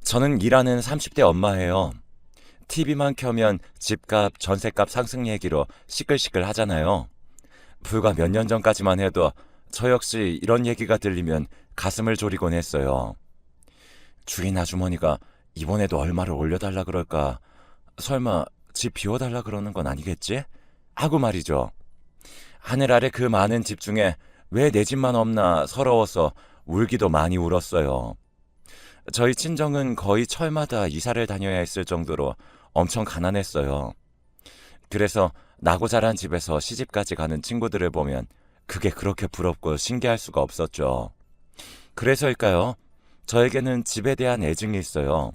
저는 일하는 30대 엄마예요. TV만 켜면 집값, 전셋값 상승 얘기로 시끌시끌 하잖아요. 불과 몇 년 전까지만 해도 저 역시 이런 얘기가 들리면 가슴을 졸이곤 했어요. 주인 아주머니가 이번에도 얼마를 올려달라 그럴까? 설마 집 비워달라 그러는 건 아니겠지? 하고 말이죠. 하늘 아래 그 많은 집 중에 왜 내 집만 없나 서러워서 울기도 많이 울었어요. 저희 친정은 거의 철마다 이사를 다녀야 했을 정도로 엄청 가난했어요. 그래서 나고 자란 집에서 시집까지 가는 친구들을 보면 그게 그렇게 부럽고 신기할 수가 없었죠. 그래서일까요? 저에게는 집에 대한 애증이 있어요.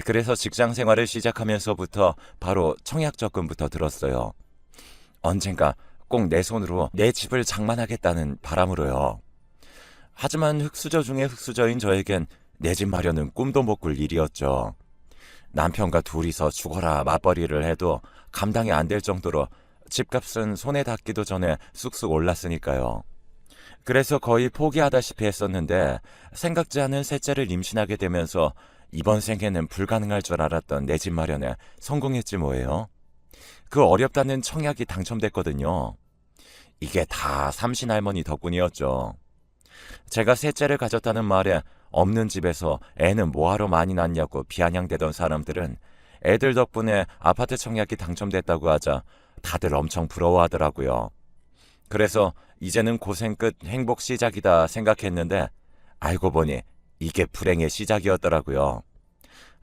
그래서 직장 생활을 시작하면서부터 바로 청약 적금부터 들었어요. 언젠가 꼭 내 손으로 내 집을 장만하겠다는 바람으로요. 하지만 흙수저 중에 흙수저인 저에겐 내 집 마련은 꿈도 못 꿀 일이었죠. 남편과 둘이서 죽어라 맞벌이를 해도 감당이 안 될 정도로 집값은 손에 닿기도 전에 쑥쑥 올랐으니까요. 그래서 거의 포기하다시피 했었는데 생각지 않은 셋째를 임신하게 되면서 이번 생에는 불가능할 줄 알았던 내 집 마련에 성공했지 뭐예요. 그 어렵다는 청약이 당첨됐거든요. 이게 다 삼신 할머니 덕분이었죠. 제가 셋째를 가졌다는 말에 없는 집에서 애는 뭐하러 많이 낳냐고 비아냥대던 사람들은 애들 덕분에 아파트 청약이 당첨됐다고 하자 다들 엄청 부러워하더라고요. 그래서 이제는 고생 끝 행복 시작이다 생각했는데 알고 보니 이게 불행의 시작이었더라고요.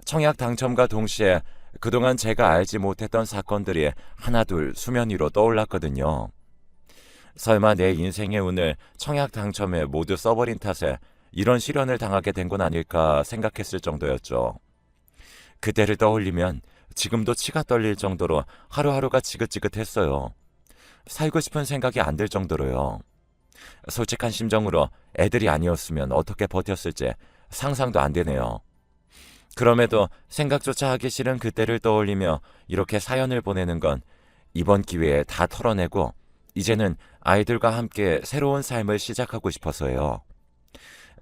청약 당첨과 동시에 그동안 제가 알지 못했던 사건들이 하나둘 수면 위로 떠올랐거든요. 설마 내 인생의 운을 청약 당첨에 모두 써버린 탓에 이런 시련을 당하게 된 건 아닐까 생각했을 정도였죠. 그때를 떠올리면 지금도 치가 떨릴 정도로 하루하루가 지긋지긋했어요. 살고 싶은 생각이 안 들 정도로요. 솔직한 심정으로 애들이 아니었으면 어떻게 버텼을지 상상도 안 되네요. 그럼에도 생각조차 하기 싫은 그때를 떠올리며 이렇게 사연을 보내는 건 이번 기회에 다 털어내고 이제는 아이들과 함께 새로운 삶을 시작하고 싶어서요.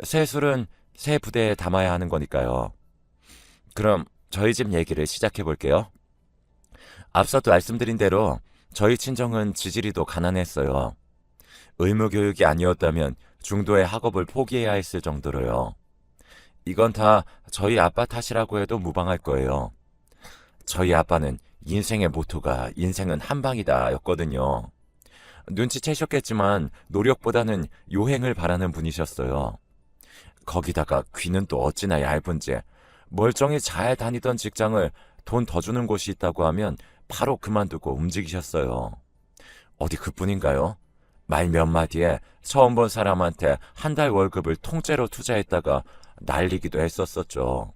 새 술은 새 부대에 담아야 하는 거니까요. 그럼 저희 집 얘기를 시작해 볼게요. 앞서도 말씀드린 대로 저희 친정은 지지리도 가난했어요. 의무교육이 아니었다면 중도의 학업을 포기해야 했을 정도로요. 이건 다 저희 아빠 탓이라고 해도 무방할 거예요. 저희 아빠는 인생의 모토가 인생은 한방이다 였거든요. 눈치채셨겠지만 노력보다는 요행을 바라는 분이셨어요. 거기다가 귀는 또 어찌나 얇은지 멀쩡히 잘 다니던 직장을 돈 더 주는 곳이 있다고 하면 바로 그만두고 움직이셨어요. 어디 그뿐인가요? 말 몇 마디에 처음 본 사람한테 한 달 월급을 통째로 투자했다가 날리기도 했었었죠.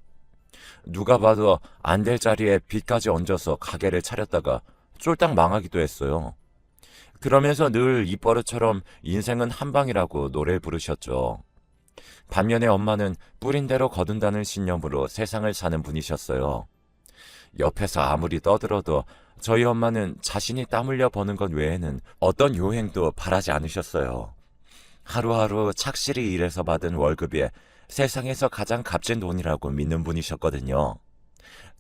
누가 봐도 안 될 자리에 빚까지 얹어서 가게를 차렸다가 쫄딱 망하기도 했어요. 그러면서 늘 입버릇처럼 인생은 한방이라고 노래를 부르셨죠. 반면에 엄마는 뿌린 대로 거둔다는 신념으로 세상을 사는 분이셨어요. 옆에서 아무리 떠들어도 저희 엄마는 자신이 땀 흘려 버는 것 외에는 어떤 요행도 바라지 않으셨어요. 하루하루 착실히 일해서 받은 월급이 세상에서 가장 값진 돈이라고 믿는 분이셨거든요.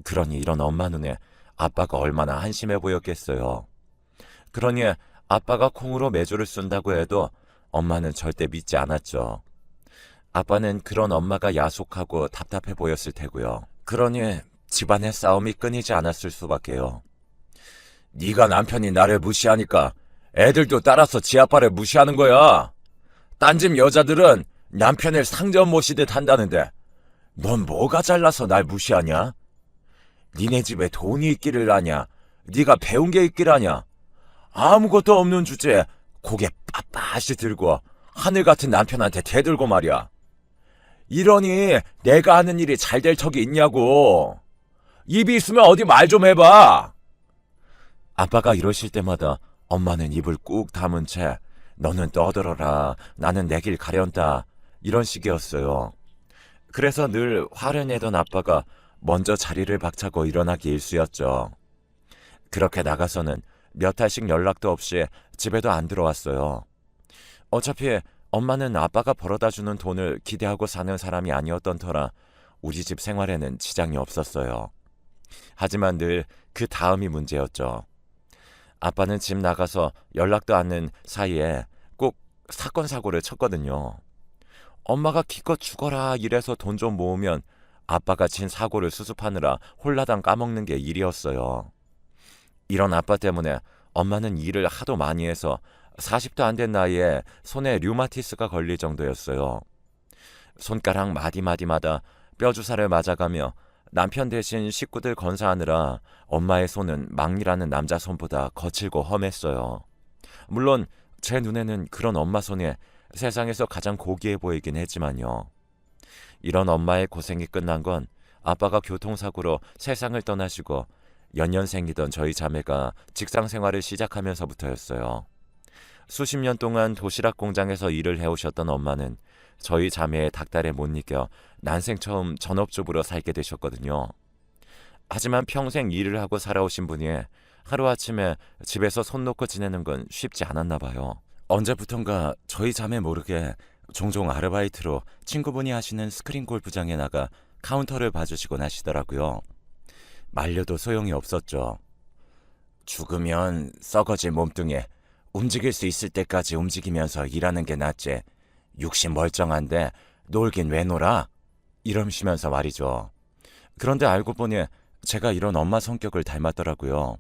그러니 이런 엄마 눈에 아빠가 얼마나 한심해 보였겠어요. 그러니 아빠가 콩으로 매주를 쓴다고 해도 엄마는 절대 믿지 않았죠. 아빠는 그런 엄마가 야속하고 답답해 보였을 테고요. 그러니 집안의 싸움이 끊이지 않았을 수밖에요. 네가 남편이 나를 무시하니까 애들도 따라서 지 아빠를 무시하는 거야. 딴 집 여자들은 남편을 상점 모시듯 한다는데 넌 뭐가 잘나서 날 무시하냐? 니네 집에 돈이 있기를 아냐? 네가 배운 게 있길 아냐? 아무것도 없는 주제에 고개 빳빳이 들고 하늘 같은 남편한테 대들고 말이야. 이러니 내가 하는 일이 잘 될 턱이 있냐고. 입이 있으면 어디 말 좀 해봐. 아빠가 이러실 때마다 엄마는 입을 꾹 다문 채 너는 떠들어라, 나는 내 길 가련다, 이런 식이었어요. 그래서 늘 화를 내던 아빠가 먼저 자리를 박차고 일어나기 일쑤였죠. 그렇게 나가서는 몇 달씩 연락도 없이 집에도 안 들어왔어요. 어차피 엄마는 아빠가 벌어다 주는 돈을 기대하고 사는 사람이 아니었던 터라 우리 집 생활에는 지장이 없었어요. 하지만 늘 그 다음이 문제였죠. 아빠는 집 나가서 연락도 않는 사이에 꼭 사건 사고를 쳤거든요. 엄마가 기껏 죽어라 이래서 돈 좀 모으면 아빠가 친 사고를 수습하느라 홀라당 까먹는 게 일이었어요. 이런 아빠 때문에 엄마는 일을 하도 많이 해서 40도 안 된 나이에 손에 류마티스가 걸릴 정도였어요. 손가락 마디마디마다 뼈주사를 맞아가며 남편 대신 식구들 건사하느라 엄마의 손은 막이라는 남자 손보다 거칠고 험했어요. 물론 제 눈에는 그런 엄마 손이 세상에서 가장 고귀해 보이긴 했지만요. 이런 엄마의 고생이 끝난 건 아빠가 교통사고로 세상을 떠나시고 연년생이던 저희 자매가 직장 생활을 시작하면서부터였어요. 수십 년 동안 도시락 공장에서 일을 해오셨던 엄마는 저희 자매의 닥달에 못 이겨 난생 처음 전업주부로 살게 되셨거든요. 하지만 평생 일을 하고 살아오신 분이 하루아침에 집에서 손 놓고 지내는 건 쉽지 않았나 봐요. 언제부턴가 저희 자매 모르게 종종 아르바이트로 친구분이 하시는 스크린 골프장에 나가 카운터를 봐주시곤 하시더라고요. 말려도 소용이 없었죠. 죽으면 썩어질 몸뚱이에 움직일 수 있을 때까지 움직이면서 일하는 게 낫지. 육신 멀쩡한데 놀긴 왜 놀아? 이러시면서 말이죠. 그런데 알고 보니 제가 이런 엄마 성격을 닮았더라고요.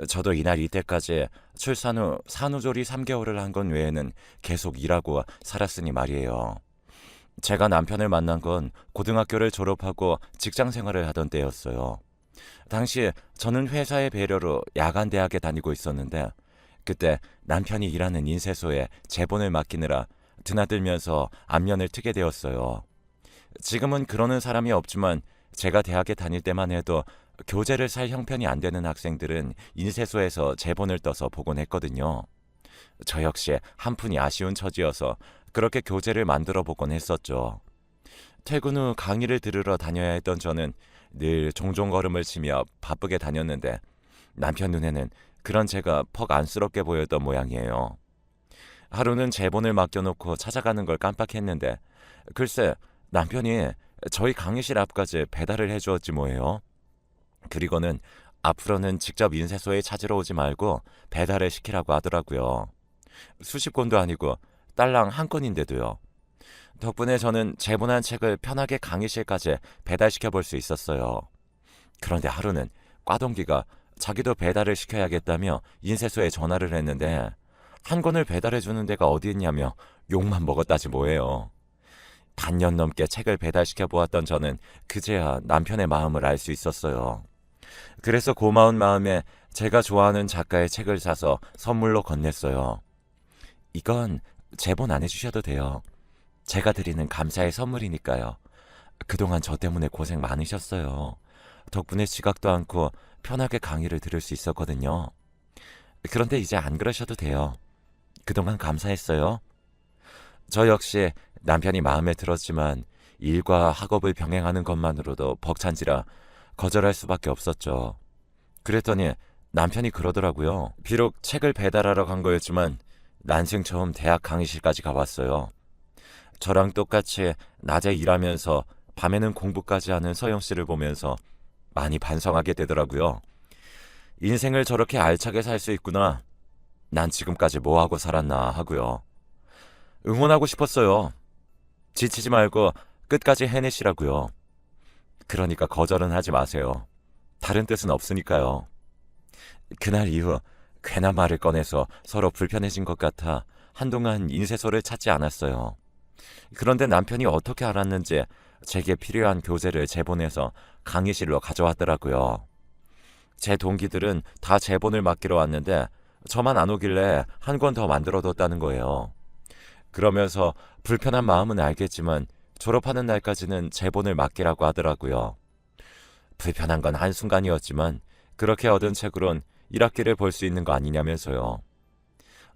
저도 이날 이때까지 출산 후 산후조리 3개월을 한 건 외에는 계속 일하고 살았으니 말이에요. 제가 남편을 만난 건 고등학교를 졸업하고 직장 생활을 하던 때였어요. 당시 저는 회사의 배려로 야간 대학에 다니고 있었는데 그때 남편이 일하는 인쇄소에 제본을 맡기느라 드나들면서 안면을 트게 되었어요. 지금은 그러는 사람이 없지만 제가 대학에 다닐 때만 해도 교재를 살 형편이 안 되는 학생들은 인쇄소에서 제본을 떠서 보곤 했거든요. 저 역시 한푼이 아쉬운 처지여서 그렇게 교재를 만들어 보곤 했었죠. 퇴근 후 강의를 들으러 다녀야 했던 저는 늘 종종 걸음을 치며 바쁘게 다녔는데 남편 눈에는 그런 제가 퍽 안쓰럽게 보였던 모양이에요. 하루는 제본을 맡겨놓고 찾아가는 걸 깜빡했는데 글쎄 남편이 저희 강의실 앞까지 배달을 해주었지 뭐예요. 그리고는 앞으로는 직접 인쇄소에 찾으러 오지 말고 배달을 시키라고 하더라고요. 수십 권도 아니고 딸랑 한 건인데도요. 덕분에 저는 제본한 책을 편하게 강의실까지 배달시켜 볼 수 있었어요. 그런데 하루는 꽈동기가 자기도 배달을 시켜야겠다며 인쇄소에 전화를 했는데 한 권을 배달해 주는 데가 어디 있냐며 욕만 먹었다지 뭐예요. 반년 넘게 책을 배달시켜 보았던 저는 그제야 남편의 마음을 알 수 있었어요. 그래서 고마운 마음에 제가 좋아하는 작가의 책을 사서 선물로 건넸어요. 이건 제본 안 해주셔도 돼요. 제가 드리는 감사의 선물이니까요. 그동안 저 때문에 고생 많으셨어요. 덕분에 지각도 않고 편하게 강의를 들을 수 있었거든요. 그런데 이제 안 그러셔도 돼요. 그동안 감사했어요. 저 역시 남편이 마음에 들었지만 일과 학업을 병행하는 것만으로도 벅찬지라 거절할 수밖에 없었죠. 그랬더니 남편이 그러더라고요. 비록 책을 배달하러 간 거였지만 난생 처음 대학 강의실까지 가봤어요. 저랑 똑같이 낮에 일하면서 밤에는 공부까지 하는 서영 씨를 보면서 많이 반성하게 되더라고요. 인생을 저렇게 알차게 살 수 있구나. 난 지금까지 뭐 하고 살았나 하고요. 응원하고 싶었어요. 지치지 말고 끝까지 해내시라고요. 그러니까 거절은 하지 마세요. 다른 뜻은 없으니까요. 그날 이후 괜한 말을 꺼내서 서로 불편해진 것 같아 한동안 인쇄소를 찾지 않았어요. 그런데 남편이 어떻게 알았는지 제게 필요한 교재를 제본해서 강의실로 가져왔더라고요. 제 동기들은 다 제본을 맡기러 왔는데 저만 안 오길래 한 권 더 만들어뒀다는 거예요. 그러면서 불편한 마음은 알겠지만 졸업하는 날까지는 제본을 맡기라고 하더라고요. 불편한 건 한순간이었지만 그렇게 얻은 책으론 1학기를 볼 수 있는 거 아니냐면서요.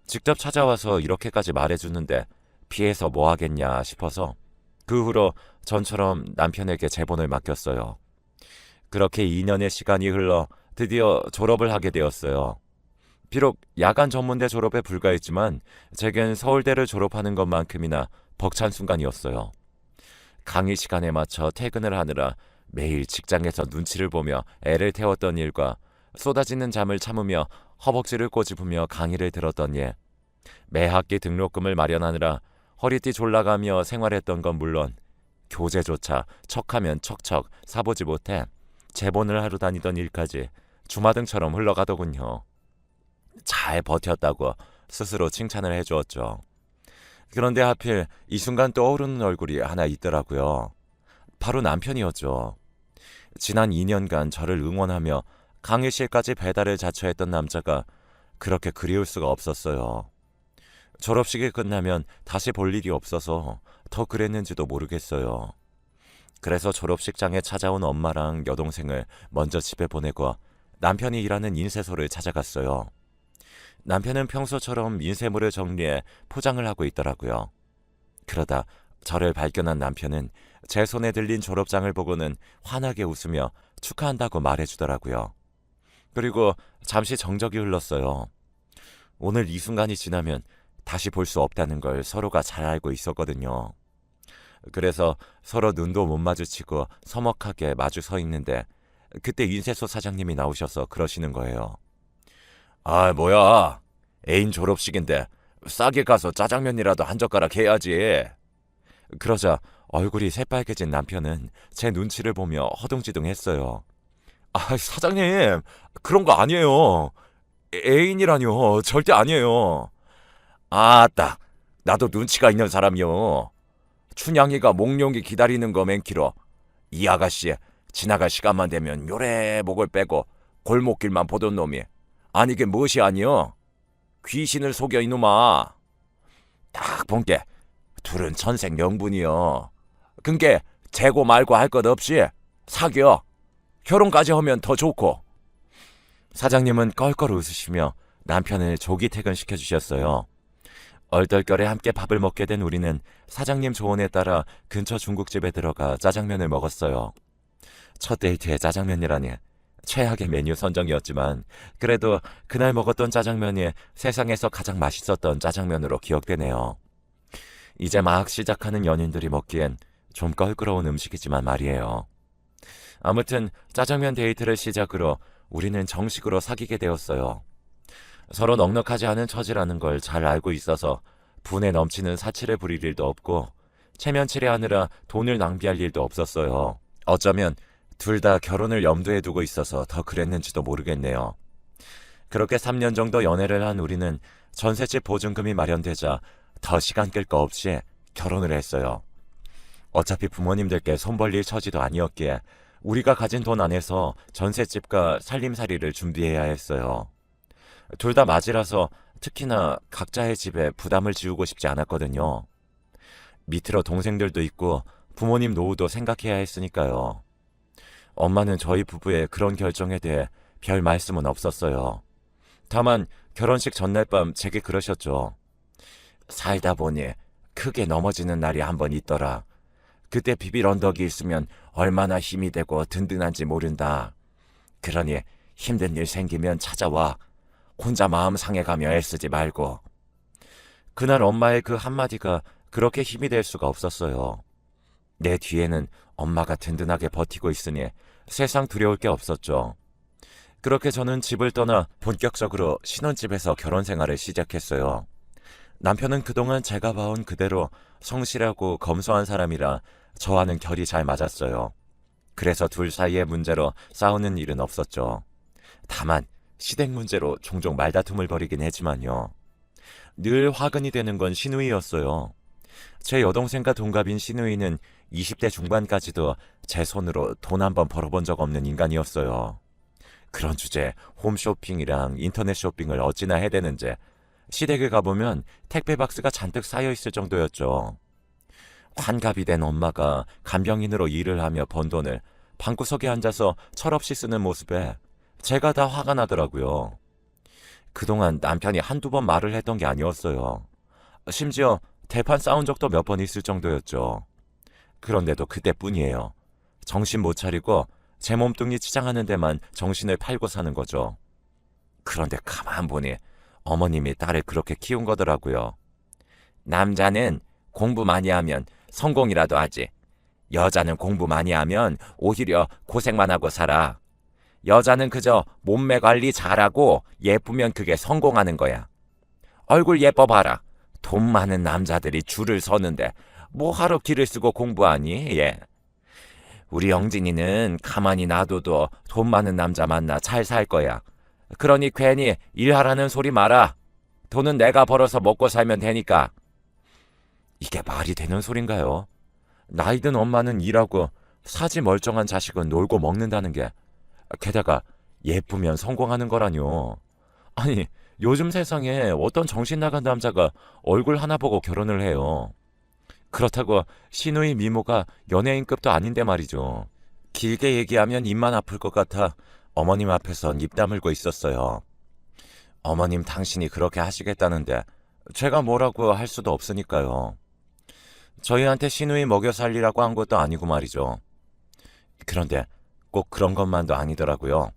직접 찾아와서 이렇게까지 말해주는데 피해서 뭐 하겠냐 싶어서 그 후로 전처럼 남편에게 제본을 맡겼어요. 그렇게 2년의 시간이 흘러 드디어 졸업을 하게 되었어요. 비록 야간 전문대 졸업에 불과했지만 제겐 서울대를 졸업하는 것만큼이나 벅찬 순간이었어요. 강의 시간에 맞춰 퇴근을 하느라 매일 직장에서 눈치를 보며 애를 태웠던 일과 쏟아지는 잠을 참으며 허벅지를 꼬집으며 강의를 들었던 일, 매 학기 등록금을 마련하느라 허리띠 졸라가며 생활했던 건 물론 교재조차 척하면 척척 사보지 못해 제본을 하러 다니던 일까지 주마등처럼 흘러가더군요. 잘 버텼다고 스스로 칭찬을 해주었죠. 그런데 하필 이 순간 떠오르는 얼굴이 하나 있더라고요. 바로 남편이었죠. 지난 2년간 저를 응원하며 강의실까지 배달을 자처했던 남자가 그렇게 그리울 수가 없었어요. 졸업식이 끝나면 다시 볼 일이 없어서 더 그랬는지도 모르겠어요. 그래서 졸업식장에 찾아온 엄마랑 여동생을 먼저 집에 보내고 남편이 일하는 인쇄소를 찾아갔어요. 남편은 평소처럼 인쇄물을 정리해 포장을 하고 있더라고요. 그러다 저를 발견한 남편은 제 손에 들린 졸업장을 보고는 환하게 웃으며 축하한다고 말해주더라고요. 그리고 잠시 정적이 흘렀어요. 오늘 이 순간이 지나면 다시 볼 수 없다는 걸 서로가 잘 알고 있었거든요. 그래서 서로 눈도 못 마주치고 서먹하게 마주 서 있는데 그때 인쇄소 사장님이 나오셔서 그러시는 거예요. 아, 뭐야. 애인 졸업식인데 싸게 가서 짜장면이라도 한 젓가락 해야지. 그러자 얼굴이 새빨개진 남편은 제 눈치를 보며 허둥지둥했어요. 아, 사장님, 그런 거 아니에요. 애인이라뇨. 절대 아니에요. 아따, 나도 눈치가 있는 사람이요. 춘향이가 몽룡이 기다리는 거 맨키로 이 아가씨 지나갈 시간만 되면 요래 목을 빼고 골목길만 보던 놈이 아니 게 무엇이 아니여? 귀신을 속여 이놈아. 딱 본게 둘은 천생 명분이여. 근게 재고 말고 할 것 없이 사겨. 결혼까지 하면 더 좋고. 사장님은 껄껄 웃으시며 남편을 조기 퇴근시켜주셨어요. 얼떨결에 함께 밥을 먹게 된 우리는 사장님 조언에 따라 근처 중국집에 들어가 짜장면을 먹었어요. 첫 데이트에 짜장면이라니 최악의 메뉴 선정이었지만 그래도 그날 먹었던 짜장면이 세상에서 가장 맛있었던 짜장면으로 기억되네요. 이제 막 시작하는 연인들이 먹기엔 좀 껄끄러운 음식이지만 말이에요. 아무튼 짜장면 데이트를 시작으로 우리는 정식으로 사귀게 되었어요. 서로 넉넉하지 않은 처지라는 걸 잘 알고 있어서 분에 넘치는 사치를 부릴 일도 없고 체면치레하느라 돈을 낭비할 일도 없었어요. 어쩌면 둘 다 결혼을 염두에 두고 있어서 더 그랬는지도 모르겠네요. 그렇게 3년 정도 연애를 한 우리는 전셋집 보증금이 마련되자 더 시간 끌 거 없이 결혼을 했어요. 어차피 부모님들께 손 벌릴 처지도 아니었기에 우리가 가진 돈 안에서 전셋집과 살림살이를 준비해야 했어요. 둘 다 맞이라서 특히나 각자의 집에 부담을 지우고 싶지 않았거든요. 밑으로 동생들도 있고 부모님 노후도 생각해야 했으니까요. 엄마는 저희 부부의 그런 결정에 대해 별 말씀은 없었어요. 다만 결혼식 전날 밤 제게 그러셨죠. 살다 보니 크게 넘어지는 날이 한 번 있더라. 그때 비빌 언덕이 있으면 얼마나 힘이 되고 든든한지 모른다. 그러니 힘든 일 생기면 찾아와. 혼자 마음 상해가며 애쓰지 말고. 그날 엄마의 그 한마디가 그렇게 힘이 될 수가 없었어요. 내 뒤에는 엄마가 든든하게 버티고 있으니 세상 두려울 게 없었죠. 그렇게 저는 집을 떠나 본격적으로 신혼집에서 결혼 생활을 시작했어요. 남편은 그동안 제가 봐온 그대로 성실하고 검소한 사람이라 저와는 결이 잘 맞았어요. 그래서 둘 사이의 문제로 싸우는 일은 없었죠. 다만 시댁 문제로 종종 말다툼을 벌이긴 했지만요. 늘 화근이 되는 건 시누이였어요. 제 여동생과 동갑인 시누이는 20대 중반까지도 제 손으로 돈 한 번 벌어본 적 없는 인간이었어요. 그런 주제에 홈쇼핑이랑 인터넷 쇼핑을 어찌나 해대는지 시댁에 가보면 택배 박스가 잔뜩 쌓여있을 정도였죠. 환갑이 된 엄마가 간병인으로 일을 하며 번 돈을 방구석에 앉아서 철없이 쓰는 모습에 제가 다 화가 나더라고요. 그동안 남편이 한두 번 말을 했던 게 아니었어요. 심지어 대판 싸운 적도 몇 번 있을 정도였죠. 그런데도 그때뿐이에요. 정신 못 차리고 제 몸뚱이 치장하는 데만 정신을 팔고 사는 거죠. 그런데 가만 보니 어머님이 딸을 그렇게 키운 거더라고요. 남자는 공부 많이 하면 성공이라도 하지. 여자는 공부 많이 하면 오히려 고생만 하고 살아. 여자는 그저 몸매 관리 잘하고 예쁘면 그게 성공하는 거야. 얼굴 예뻐 봐라. 돈 많은 남자들이 줄을 서는데 뭐하러 기를 쓰고 공부하니? 예. 우리 영진이는 가만히 놔둬도 돈 많은 남자 만나 잘 살 거야. 그러니 괜히 일하라는 소리 마라. 돈은 내가 벌어서 먹고 살면 되니까. 이게 말이 되는 소린가요? 나이든 엄마는 일하고 사지 멀쩡한 자식은 놀고 먹는다는 게, 게다가 예쁘면 성공하는 거라뇨. 아니, 요즘 세상에 어떤 정신 나간 남자가 얼굴 하나 보고 결혼을 해요. 그렇다고 시누이 미모가 연예인급도 아닌데 말이죠. 길게 얘기하면 입만 아플 것 같아 어머님 앞에선 입 다물고 있었어요. 어머님 당신이 그렇게 하시겠다는데 제가 뭐라고 할 수도 없으니까요. 저희한테 시누이 먹여 살리라고 한 것도 아니고 말이죠. 그런데 꼭 그런 것만도 아니더라고요.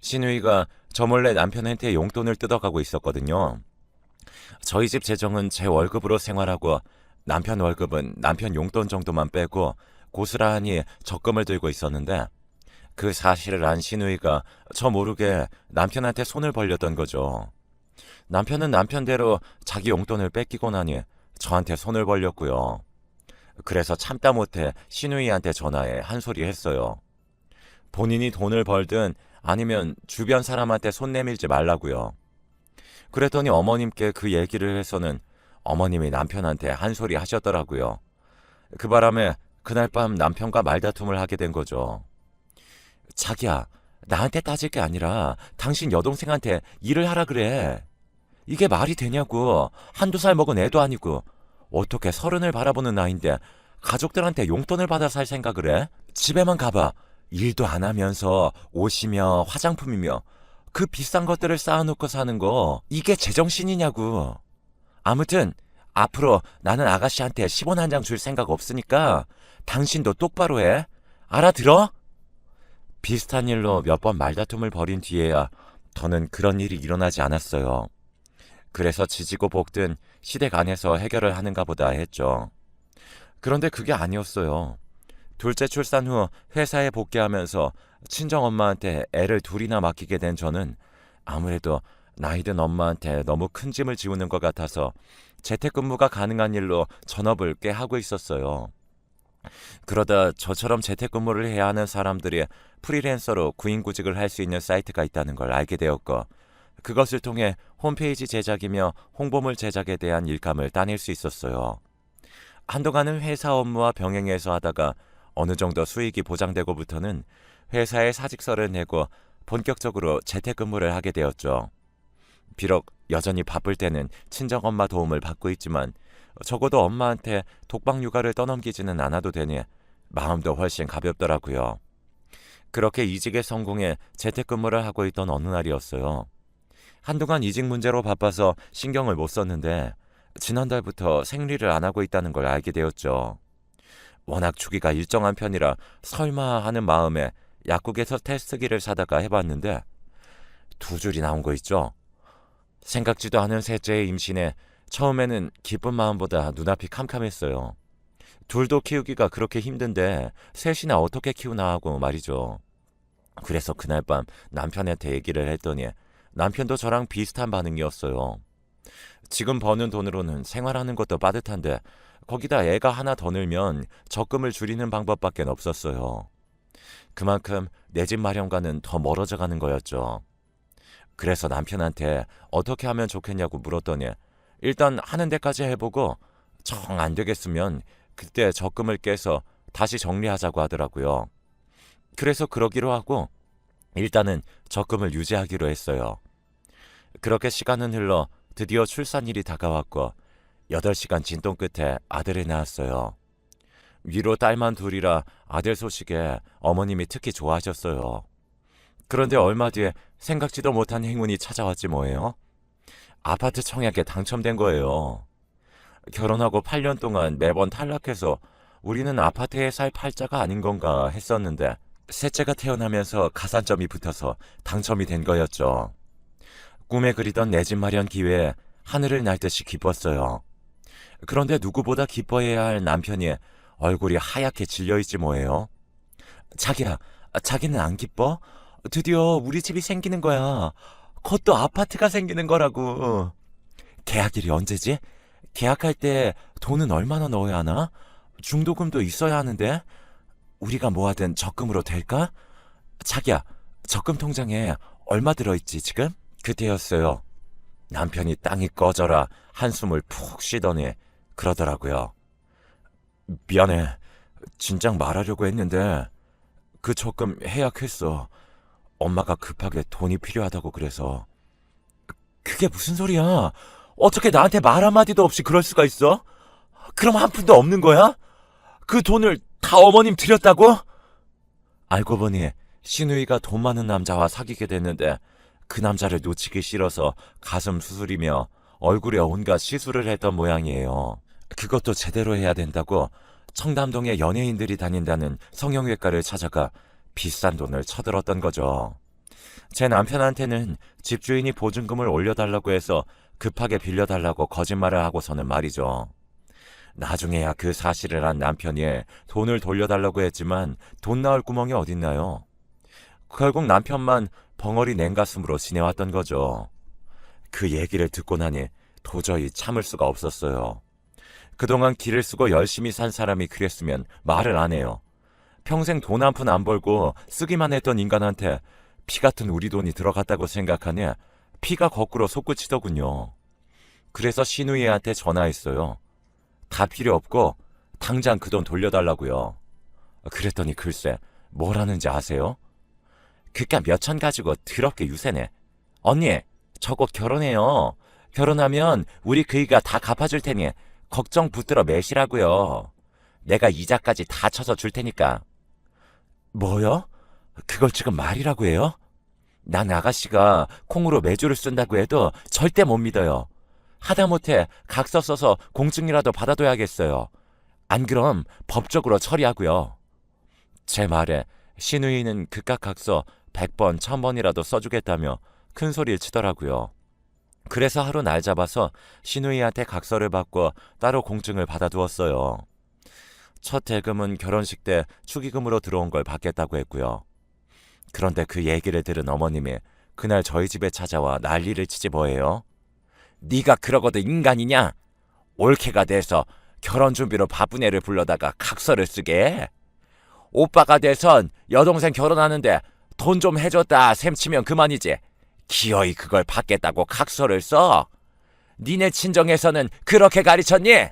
시누이가 저 몰래 남편한테 용돈을 뜯어가고 있었거든요. 저희 집 재정은 제 월급으로 생활하고 남편 월급은 남편 용돈 정도만 빼고 고스란히 적금을 들고 있었는데, 그 사실을 안 시누이가 저 모르게 남편한테 손을 벌렸던 거죠. 남편은 남편대로 자기 용돈을 뺏기고 나니 저한테 손을 벌렸고요. 그래서 참다 못해 시누이한테 전화해 한 소리 했어요. 본인이 돈을 벌든 아니면 주변 사람한테 손 내밀지 말라고요. 그랬더니 어머님께 그 얘기를 해서는 어머님이 남편한테 한 소리 하셨더라고요. 그 바람에 그날 밤 남편과 말다툼을 하게 된 거죠. 자기야, 나한테 따질 게 아니라 당신 여동생한테 일을 하라 그래. 이게 말이 되냐고. 한두 살 먹은 애도 아니고 어떻게 30을 바라보는 나이인데 가족들한테 용돈을 받아 살 생각을 해? 집에만 가봐. 일도 안 하면서 옷이며 화장품이며 그 비싼 것들을 쌓아놓고 사는 거, 이게 제정신이냐고. 아무튼 앞으로 나는 아가씨한테 10원 한 장 줄 생각 없으니까 당신도 똑바로 해. 알아들어? 비슷한 일로 몇 번 말다툼을 벌인 뒤에야 더는 그런 일이 일어나지 않았어요. 그래서 지지고 볶든 시댁 안에서 해결을 하는가 보다 했죠. 그런데 그게 아니었어요. 둘째 출산 후 회사에 복귀하면서 친정엄마한테 애를 둘이나 맡기게 된 저는 아무래도 나이든 엄마한테 너무 큰 짐을 지우는 것 같아서 재택근무가 가능한 일로 전업을 꽤 하고 있었어요. 그러다 저처럼 재택근무를 해야 하는 사람들이 프리랜서로 구인구직을 할 수 있는 사이트가 있다는 걸 알게 되었고, 그것을 통해 홈페이지 제작이며 홍보물 제작에 대한 일감을 따낼 수 있었어요. 한동안은 회사 업무와 병행해서 하다가 어느 정도 수익이 보장되고부터는 회사에 사직서를 내고 본격적으로 재택근무를 하게 되었죠. 비록 여전히 바쁠 때는 친정엄마 도움을 받고 있지만 적어도 엄마한테 독박 육아를 떠넘기지는 않아도 되니 마음도 훨씬 가볍더라고요. 그렇게 이직에 성공해 재택근무를 하고 있던 어느 날이었어요. 한동안 이직 문제로 바빠서 신경을 못 썼는데 지난달부터 생리를 안 하고 있다는 걸 알게 되었죠. 워낙 주기가 일정한 편이라 설마 하는 마음에 약국에서 테스트기를 사다가 해봤는데 2줄이 나온 거 있죠. 생각지도 않은 셋째의 임신에 처음에는 기쁜 마음보다 눈앞이 캄캄했어요. 둘도 키우기가 그렇게 힘든데 셋이나 어떻게 키우나 하고 말이죠. 그래서 그날 밤 남편한테 얘기를 했더니 남편도 저랑 비슷한 반응이었어요. 지금 버는 돈으로는 생활하는 것도 빠듯한데 거기다 애가 하나 더 늘면 적금을 줄이는 방법밖에 없었어요. 그만큼 내 집 마련과는 더 멀어져 가는 거였죠. 그래서 남편한테 어떻게 하면 좋겠냐고 물었더니 일단 하는 데까지 해보고 정 안 되겠으면 그때 적금을 깨서 다시 정리하자고 하더라고요. 그래서 그러기로 하고 일단은 적금을 유지하기로 했어요. 그렇게 시간은 흘러 드디어 출산일이 다가왔고 8시간 진동 끝에 아들을 낳았어요. 위로 딸만 둘이라 아들 소식에 어머님이 특히 좋아하셨어요. 그런데 얼마 뒤에 생각지도 못한 행운이 찾아왔지 뭐예요. 아파트 청약에 당첨된 거예요. 결혼하고 8년 동안 매번 탈락해서 우리는 아파트에 살 팔자가 아닌 건가 했었는데 셋째가 태어나면서 가산점이 붙어서 당첨이 된 거였죠. 꿈에 그리던 내 집 마련 기회에 하늘을 날 듯이 기뻤어요. 그런데 누구보다 기뻐해야 할 남편이 얼굴이 하얗게 질려있지 뭐예요. 자기야, 자기는 안 기뻐? 드디어 우리 집이 생기는 거야. 그것도 아파트가 생기는 거라고. 계약일이 언제지? 계약할 때 돈은 얼마나 넣어야 하나? 중도금도 있어야 하는데 우리가 뭐하든 적금으로 될까? 자기야, 적금 통장에 얼마 들어있지 지금? 그때였어요. 남편이 땅이 꺼져라 한숨을 푹 쉬더니 그러더라고요. 미안해. 진작 말하려고 했는데 그 적금 해약했어. 엄마가 급하게 돈이 필요하다고 그래서. 그게 무슨 소리야? 어떻게 나한테 말 한마디도 없이 그럴 수가 있어? 그럼 한 푼도 없는 거야? 그 돈을 다 어머님 드렸다고? 알고 보니 신우이가 돈 많은 남자와 사귀게 됐는데 그 남자를 놓치기 싫어서 가슴 수술이며 얼굴에 온갖 시술을 했던 모양이에요. 그것도 제대로 해야 된다고 청담동에 연예인들이 다닌다는 성형외과를 찾아가 비싼 돈을 쳐들었던 거죠. 제 남편한테는 집주인이 보증금을 올려달라고 해서 급하게 빌려달라고 거짓말을 하고서는 말이죠. 나중에야 그 사실을 한 남편이 돈을 돌려달라고 했지만 돈 나올 구멍이 어딨나요? 결국 남편만 벙어리 냉가슴으로 지내왔던 거죠. 그 얘기를 듣고 나니 도저히 참을 수가 없었어요. 그동안 길을 쓰고 열심히 산 사람이 그랬으면 말을 안 해요. 평생 돈 한 푼 안 벌고 쓰기만 했던 인간한테 피 같은 우리 돈이 들어갔다고 생각하니 피가 거꾸로 솟구치더군요. 그래서 신우이한테 전화했어요. 다 필요 없고 당장 그 돈 돌려달라고요. 그랬더니 글쎄 뭘 하는지 아세요? 그깟 몇천 가지고 더럽게 유세네. 언니, 저 곧 결혼해요. 결혼하면 우리 그이가 다 갚아줄 테니 걱정 붙들어 매시라고요. 내가 이자까지 다 쳐서 줄 테니까. 뭐요? 그걸 지금 말이라고 해요? 난 아가씨가 콩으로 매주를 쓴다고 해도 절대 못 믿어요. 하다못해 각서 써서 공증이라도 받아둬야겠어요. 안 그럼 법적으로 처리하고요. 제 말에 신우이는 그깟 각서 100번, 1000번이라도 써주겠다며 큰 소리를 치더라고요. 그래서 하루 날 잡아서 신우이한테 각서를 받고 따로 공증을 받아두었어요. 첫 대금은 결혼식 때 축의금으로 들어온 걸 받겠다고 했고요. 그런데 그 얘기를 들은 어머님이 그날 저희 집에 찾아와 난리를 치지 뭐예요. 네가 그러거든 인간이냐? 올케가 돼서 결혼 준비로 바쁜 애를 불러다가 각서를 쓰게 해? 오빠가 돼선 여동생 결혼하는데 돈 좀 해줬다 셈치면 그만이지. 기어이 그걸 받겠다고 각서를 써? 니네 친정에서는 그렇게 가르쳤니?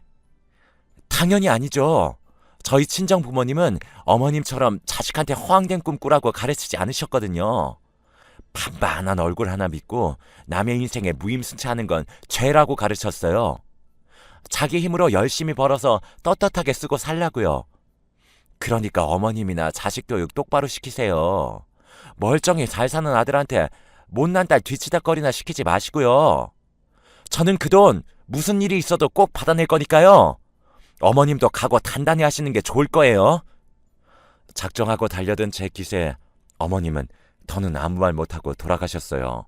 당연히 아니죠. 저희 친정 부모님은 어머님처럼 자식한테 허황된 꿈 꾸라고 가르치지 않으셨거든요. 반반한 얼굴 하나 믿고 남의 인생에 무임승차하는 건 죄라고 가르쳤어요. 자기 힘으로 열심히 벌어서 떳떳하게 쓰고 살라고요. 그러니까 어머님이나 자식 교육 똑바로 시키세요. 멀쩡히 잘 사는 아들한테 못난 딸 뒤치다거리나 시키지 마시고요. 저는 그 돈 무슨 일이 있어도 꼭 받아낼 거니까요. 어머님도 각오 단단히 하시는 게 좋을 거예요. 작정하고 달려든 제 기세에 어머님은 더는 아무 말 못하고 돌아가셨어요.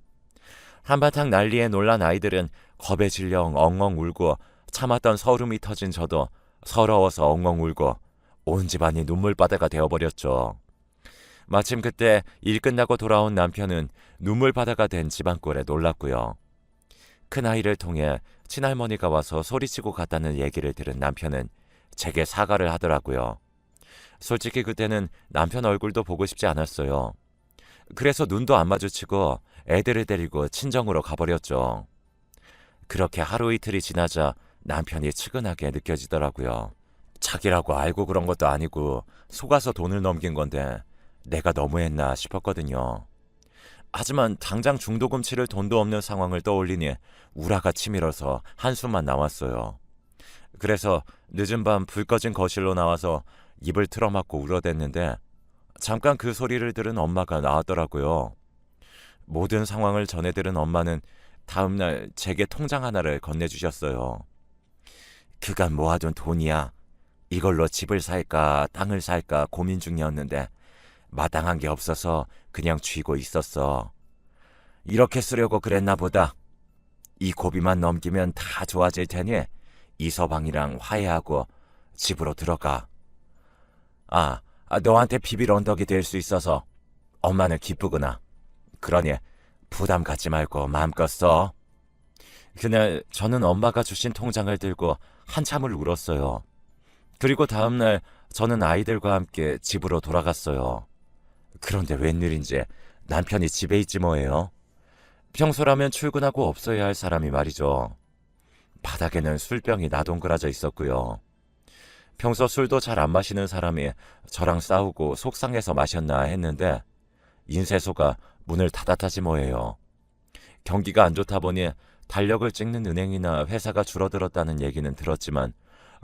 한바탕 난리에 놀란 아이들은 겁에 질려 엉엉 울고 참았던 서름이 터진 저도 서러워서 엉엉 울고 온 집안이 눈물바다가 되어버렸죠. 마침 그때 일 끝나고 돌아온 남편은 눈물바다가 된 집안꼴에 놀랐고요. 큰아이를 통해 친할머니가 와서 소리치고 갔다는 얘기를 들은 남편은 제게 사과를 하더라고요. 솔직히 그때는 남편 얼굴도 보고 싶지 않았어요. 그래서 눈도 안 마주치고 애들을 데리고 친정으로 가버렸죠. 그렇게 하루 이틀이 지나자 남편이 측은하게 느껴지더라고요. 자기라고 알고 그런 것도 아니고 속아서 돈을 넘긴 건데 내가 너무했나 싶었거든요. 하지만 당장 중도금 치를 돈도 없는 상황을 떠올리니 우라가 치밀어서 한숨만 나왔어요. 그래서 늦은 밤 불 꺼진 거실로 나와서 입을 틀어막고 울어댔는데 잠깐 그 소리를 들은 엄마가 나왔더라고요. 모든 상황을 전해들은 엄마는 다음날 제게 통장 하나를 건네주셨어요. 그간 모아둔 돈이야. 이걸로 집을 살까 땅을 살까 고민 중이었는데 마땅한 게 없어서 그냥 쥐고 있었어. 이렇게 쓰려고 그랬나 보다. 이 고비만 넘기면 다 좋아질 테니 이서방이랑 화해하고 집으로 들어가. 너한테 비빌 언덕이 될 수 있어서 엄마는 기쁘구나. 그러니 부담 갖지 말고 마음껏 써. 그날 저는 엄마가 주신 통장을 들고 한참을 울었어요. 그리고 다음날 저는 아이들과 함께 집으로 돌아갔어요. 그런데 웬일인지 남편이 집에 있지 뭐예요. 평소라면 출근하고 없어야 할 사람이 말이죠. 바닥에는 술병이 나동그라져 있었고요. 평소 술도 잘 안 마시는 사람이 저랑 싸우고 속상해서 마셨나 했는데 인쇄소가 문을 닫았다지 뭐예요. 경기가 안 좋다 보니 달력을 찍는 은행이나 회사가 줄어들었다는 얘기는 들었지만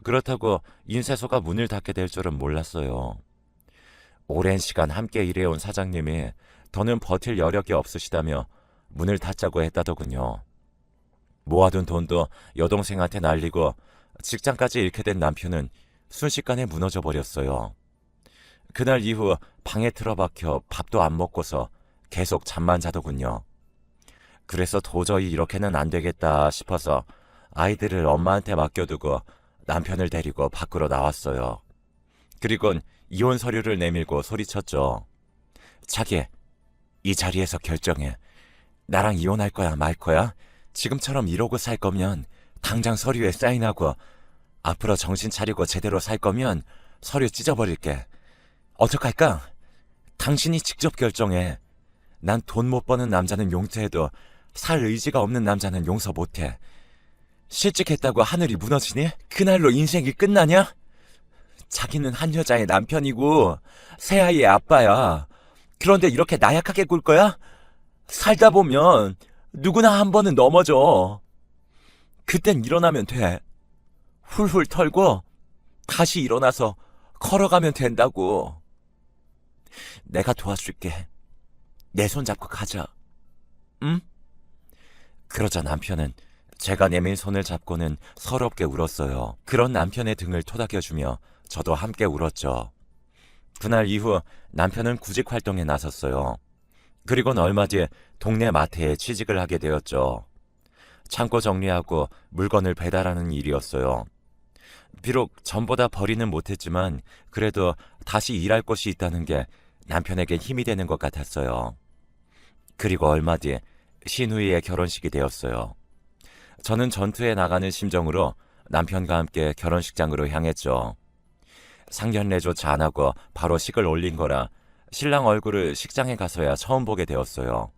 그렇다고 인쇄소가 문을 닫게 될 줄은 몰랐어요. 오랜 시간 함께 일해온 사장님이 더는 버틸 여력이 없으시다며 문을 닫자고 했다더군요. 모아둔 돈도 여동생한테 날리고 직장까지 잃게 된 남편은 순식간에 무너져 버렸어요. 그날 이후 방에 틀어박혀 밥도 안 먹고서 계속 잠만 자더군요. 그래서 도저히 이렇게는 안 되겠다 싶어서 아이들을 엄마한테 맡겨두고 남편을 데리고 밖으로 나왔어요. 그리곤 이혼 서류를 내밀고 소리쳤죠. 자기, 이 자리에서 결정해. 나랑 이혼할 거야 말 거야? 지금처럼 이러고 살 거면 당장 서류에 사인하고 앞으로 정신 차리고 제대로 살 거면 서류 찢어버릴게. 어떡할까? 당신이 직접 결정해. 난 돈 못 버는 남자는 용서해도 살 의지가 없는 남자는 용서 못해. 실직했다고 하늘이 무너지니? 그날로 인생이 끝나냐? 자기는 한 여자의 남편이고 새 아이의 아빠야. 그런데 이렇게 나약하게 굴 거야? 살다 보면 누구나 한 번은 넘어져. 그땐 일어나면 돼. 훌훌 털고 다시 일어나서 걸어가면 된다고. 내가 도와줄게. 내 손 잡고 가자. 응? 그러자 남편은 제가 내민 손을 잡고는 서럽게 울었어요. 그런 남편의 등을 토닥여주며 저도 함께 울었죠. 그날 이후 남편은 구직 활동에 나섰어요. 그리고는 얼마 뒤에 동네 마트에 취직을 하게 되었죠. 창고 정리하고 물건을 배달하는 일이었어요. 비록 전보다 벌이는 못했지만 그래도 다시 일할 곳이 있다는 게 남편에게 힘이 되는 것 같았어요. 그리고 얼마 뒤 신우이의 결혼식이 되었어요. 저는 전투에 나가는 심정으로 남편과 함께 결혼식장으로 향했죠. 상견례조차 안 하고 바로 식을 올린 거라 신랑 얼굴을 식장에 가서야 처음 보게 되었어요.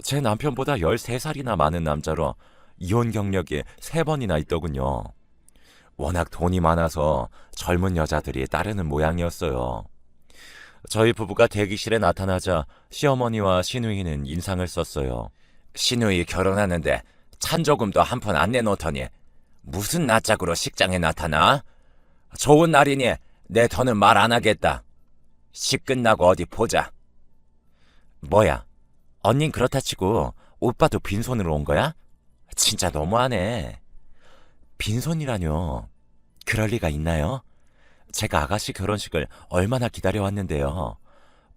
제 남편보다 13살이나 많은 남자로 이혼 경력이 3번이나 있더군요. 워낙 돈이 많아서 젊은 여자들이 따르는 모양이었어요. 저희 부부가 대기실에 나타나자 시어머니와 시누이는 인상을 썼어요. 시누이 결혼하는데 찬조금도 한 푼 안 내놓더니 무슨 낯짝으로 식장에 나타나? 좋은 날이니 내 더는 말 안 하겠다. 식 끝나고 어디 보자. 뭐야? 언닌 그렇다 치고 오빠도 빈손으로 온 거야? 진짜 너무하네. 빈손이라뇨. 그럴 리가 있나요? 제가 아가씨 결혼식을 얼마나 기다려왔는데요.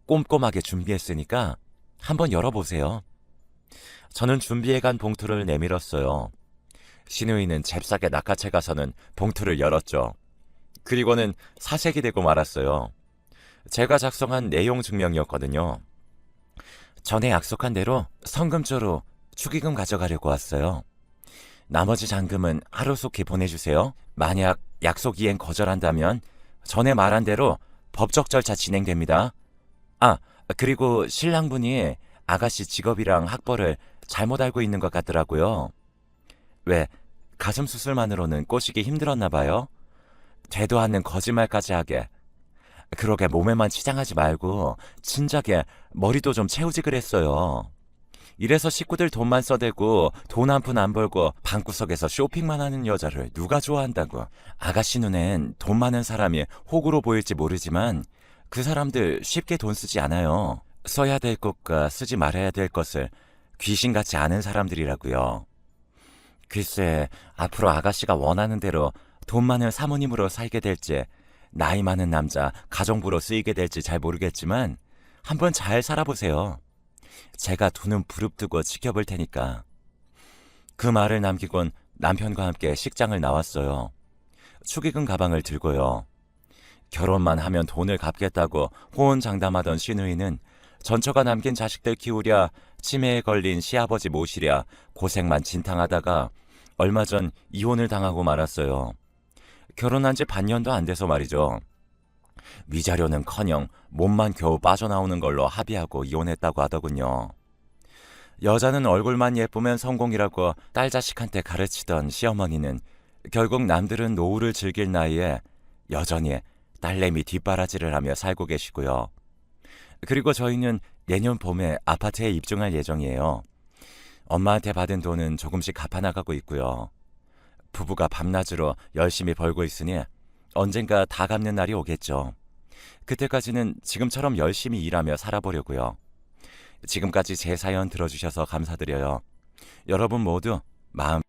꼼꼼하게 준비했으니까 한번 열어보세요. 저는 준비해간 봉투를 내밀었어요. 시누이는 잽싸게 낚아채 가서는 봉투를 열었죠. 그리고는 사색이 되고 말았어요. 제가 작성한 내용 증명이었거든요. 전에 약속한 대로 성금조로 축의금 가져가려고 왔어요. 나머지 잔금은 하루속히 보내주세요. 만약 약속 이행 거절한다면 전에 말한 대로 법적 절차 진행됩니다. 그리고 신랑분이 아가씨 직업이랑 학벌을 잘못 알고 있는 것 같더라고요. 왜, 가슴 수술만으로는 꼬시기 힘들었나 봐요? 되도 않는 거짓말까지 하게. 그러게 몸에만 치장하지 말고 진작에 머리도 좀 채우지 그랬어요. 이래서 식구들 돈만 써대고 돈 한 푼 안 벌고 방구석에서 쇼핑만 하는 여자를 누가 좋아한다고. 아가씨 눈엔 돈 많은 사람이 호구로 보일지 모르지만 그 사람들 쉽게 돈 쓰지 않아요. 써야 될 것과 쓰지 말아야 될 것을 귀신같이 아는 사람들이라고요. 글쎄, 앞으로 아가씨가 원하는 대로 돈 많은 사모님으로 살게 될지 나이 많은 남자 가정부로 쓰이게 될지 잘 모르겠지만 한번 잘 살아보세요. 제가 두 눈 부릅뜨고 지켜볼 테니까. 그 말을 남기곤 남편과 함께 식장을 나왔어요. 축의금 가방을 들고요. 결혼만 하면 돈을 갚겠다고 호언장담하던 시누이는 전처가 남긴 자식들 키우랴, 치매에 걸린 시아버지 모시랴 고생만 진탕하다가 얼마 전 이혼을 당하고 말았어요. 결혼한 지 반년도 안 돼서 말이죠. 위자료는커녕 몸만 겨우 빠져나오는 걸로 합의하고 이혼했다고 하더군요. 여자는 얼굴만 예쁘면 성공이라고 딸 자식한테 가르치던 시어머니는 결국 남들은 노후를 즐길 나이에 여전히 딸내미 뒷바라지를 하며 살고 계시고요. 그리고 저희는 내년 봄에 아파트에 입주할 예정이에요. 엄마한테 받은 돈은 조금씩 갚아나가고 있고요. 부부가 밤낮으로 열심히 벌고 있으니 언젠가 다 갚는 날이 오겠죠. 그때까지는 지금처럼 열심히 일하며 살아보려고요. 지금까지 제 사연 들어주셔서 감사드려요. 여러분 모두 마음